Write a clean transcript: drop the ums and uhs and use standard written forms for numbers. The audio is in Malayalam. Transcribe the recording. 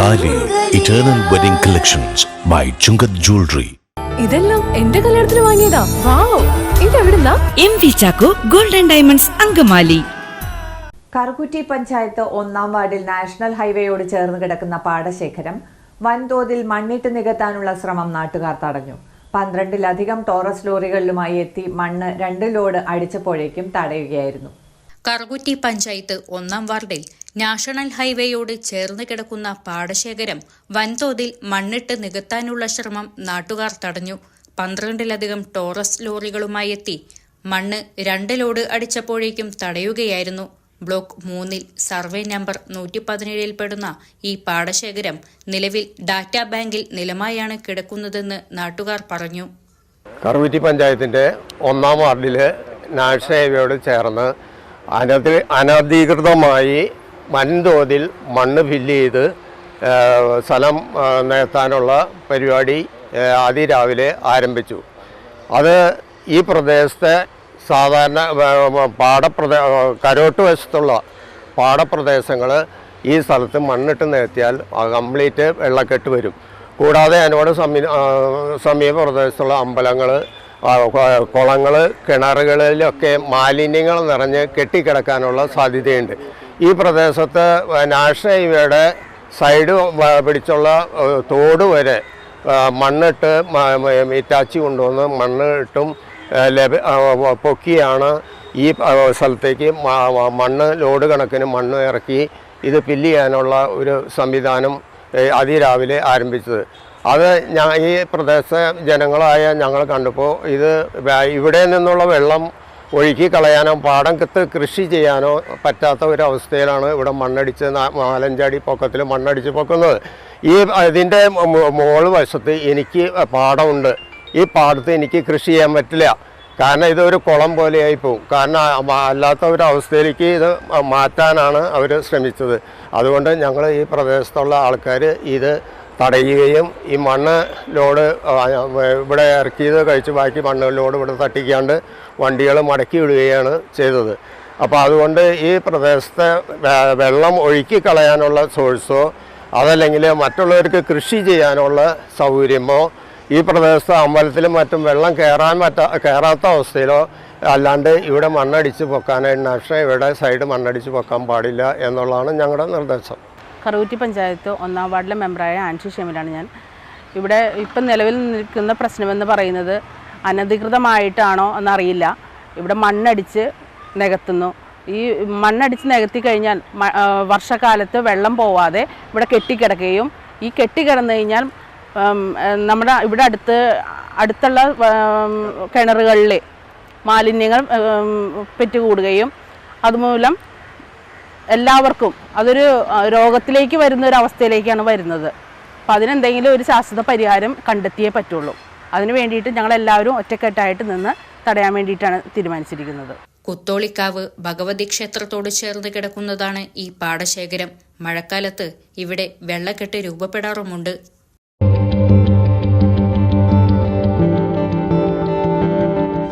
താലി eternal wedding collections by Chungath jewellery. ഇതെല്ലാം എന്റെ കല്യാണത്തിന് വാങ്ങിയതാ. വാവ്, ഇതെവിടുന്നാ? MV Chacko golden diamonds Angamaly. Karukutty panchayat 1-ാം വാർഡിൽ നാഷണൽ ഹൈവേയോട് ചേർന്ന് കിടക്കുന്ന പാടശേഖരം വൻതോതിൽ മണ്ണിട്ട് നികത്താനുള്ള ശ്രമം നാട്ടുകാർ തടഞ്ഞു. 12-ലധികം ടോറസ് ലോറികളിലുമായി എത്തി മണ്ണ് 2 ലോഡ് അടിച്ചപ്പോഴേക്കും തടയുകയായിരുന്നു. കറുകുറ്റി പഞ്ചായത്ത് 1-ാം വാർഡിൽ നാഷണൽ ഹൈവേയോട് ചേർന്ന് കിടക്കുന്ന പാടശേഖരം വൻതോതിൽ മണ്ണിട്ട് നികത്താനുള്ള ശ്രമം നാട്ടുകാർ തടഞ്ഞു. 12-ലധികം ടോറസ് ലോറികളുമായി എത്തി മണ്ണ് 2 ലോഡ് അടിച്ചപ്പോഴേക്കും തടയുകയായിരുന്നു. ബ്ലോക്ക് 3-ൽ സർവേ നമ്പർ 117-ൽ പെടുന്ന ഈ പാടശേഖരം നിലവിൽ ഡാറ്റാ ബാങ്കിൽ നിലമായാണ് കിടക്കുന്നതെന്ന് നാട്ടുകാർ പറഞ്ഞു. കറുകുറ്റി പഞ്ചായത്തിന്റെ 1-ാം വാർഡില് നാഷണൽ ഹൈവേയോട് ചേർന്ന് അനധികൃതമായി വൻതോതിൽ മണ്ണ് ഫില്ല് ചെയ്ത് സ്ഥലം നികത്താനുള്ള പരിപാടി അതിരാവിലെ ആരംഭിച്ചു. അത് ഈ പ്രദേശത്തെ സാധാരണ കരോട്ട് വശത്തുള്ള പാടപ്രദേശങ്ങൾ ഈ സ്ഥലത്ത് മണ്ണിട്ട് നികത്തിയാൽ കംപ്ലീറ്റ് വെള്ളക്കെട്ട് വരും. കൂടാതെ അതിനോട് സമീപ പ്രദേശത്തുള്ള അമ്പലങ്ങൾ, കുളങ്ങൾ, കിണറുകളിലൊക്കെ മാലിന്യങ്ങൾ നിറഞ്ഞ് കെട്ടിക്കിടക്കാനുള്ള സാധ്യതയുണ്ട്. ഈ പ്രദേശത്ത് നാഷണൽ ഹൈവേയുടെ സൈഡ് പിടിച്ചുള്ള തോട് വരെ മണ്ണിട്ട് ഇറ്റാച്ചി കൊണ്ടുവന്ന് മണ്ണിട്ടും പൊക്കിയാണ് ഈ സ്ഥലത്തേക്ക് മണ്ണ് ലോഡ് കണക്കിന് മണ്ണ് ഇറക്കി ഇത് ഫില്ല് ചെയ്യാനുള്ള ഒരു സംവിധാനം അതിരാവിലെ ആരംഭിച്ചത്. അത് ഈ പ്രദേശ ജനങ്ങളായ ഞങ്ങൾ കണ്ടപ്പോൾ ഇത് ഇവിടെ നിന്നുള്ള വെള്ളം ഒഴുക്കി കളയാനോ പാടത്ത് കൃഷി ചെയ്യാനോ പറ്റാത്ത ഒരവസ്ഥയിലാണ് ഇവിടെ മണ്ണടിച്ച് 4-5 അടി പൊക്കത്തിൽ മണ്ണടിച്ച് പൊക്കുന്നത്. ഇതിൻ്റെ മുകൾ വശത്ത് എനിക്ക് പാടമുണ്ട്. ഈ പാടത്ത് എനിക്ക് കൃഷി ചെയ്യാൻ പറ്റില്ല. കാരണം ഇതൊരു കുളം പോലെയായി പോകും. കാരണം അല്ലാത്ത ഒരവസ്ഥയിലേക്ക് ഇത് മാറ്റാനാണ് അവർ ശ്രമിച്ചത്. അതുകൊണ്ട് ഞങ്ങൾ ഈ പ്രദേശത്തുള്ള ആൾക്കാർ ഇത് തടയുകയും ഈ മണ്ണ് ലോഡ് ഇവിടെ ഇറക്കിയത് കഴിച്ച് ബാക്കി മണ്ണ് ലോഡ് ഇവിടെ തട്ടിക്കാണ്ട് വണ്ടികൾ മടക്കി വിടുകയാണ് ചെയ്തത്. അപ്പോൾ അതുകൊണ്ട് ഈ പ്രദേശത്തെ വെള്ളം ഒഴുക്കി കളയാനുള്ള സോഴ്സോ അതല്ലെങ്കിൽ മറ്റുള്ളവർക്ക് കൃഷി ചെയ്യാനുള്ള സൗകര്യമോ ഈ പ്രദേശത്തെ അമ്പലത്തിലും മറ്റും വെള്ളം കയറാത്ത അവസ്ഥയിലോ അല്ലാണ്ട് ഇവിടെ മണ്ണടിച്ച് പൊക്കാനായിട്ട് നാഷണൽ ഹൈവേയുടെ സൈഡ് മണ്ണടിച്ച് പൊക്കാൻ പാടില്ല എന്നുള്ളതാണ് ഞങ്ങളുടെ നിർദ്ദേശം. കറുകുറ്റി പഞ്ചായത്ത് 1-ാം വാർഡിലെ മെമ്പറായ ആൻഷി ഷെമിലാണ് ഞാൻ. ഇവിടെ ഇപ്പം നിലവിൽ നിൽക്കുന്ന പ്രശ്നമെന്ന് പറയുന്നത് അനധികൃതമായിട്ടാണോ എന്നറിയില്ല. ഇവിടെ മണ്ണടിച്ച് നികത്തുന്നു. ഈ മണ്ണടിച്ച് നികത്തി കഴിഞ്ഞാൽ വർഷക്കാലത്ത് വെള്ളം പോവാതെ ഇവിടെ കെട്ടിക്കിടക്കുകയും ഈ കെട്ടിക്കിടന്നു കഴിഞ്ഞാൽ നമ്മുടെ ഇവിടെ അടുത്തുള്ള കിണറുകളിലെ മാലിന്യങ്ങൾ പെറ്റുകൂടുകയും അതുമൂലം എല്ലാവർക്കും അതൊരു രോഗത്തിലേക്ക് വരുന്ന ഒരു അവസ്ഥയിലേക്കാണ് വരുന്നത്. അപ്പോൾ അതിനെന്തെങ്കിലും ഒരു ശാശ്വത പരിഹാരം കണ്ടെത്തിയേ പറ്റുള്ളൂ. അതിനു വേണ്ടിയിട്ട് ഞങ്ങളെല്ലാവരും ഒറ്റക്കെട്ടായിട്ട് നിന്ന് തടയാൻ വേണ്ടിയിട്ടാണ് തീരുമാനിച്ചിരിക്കുന്നത്. കുത്തോളിക്കാവ് ഭഗവതി ക്ഷേത്രത്തോട് ചേർന്ന് കിടക്കുന്നതാണ് ഈ പാടശേഖരം. മഴക്കാലത്ത് ഇവിടെ വെള്ളക്കെട്ട് രൂപപ്പെടാറുമുണ്ട്.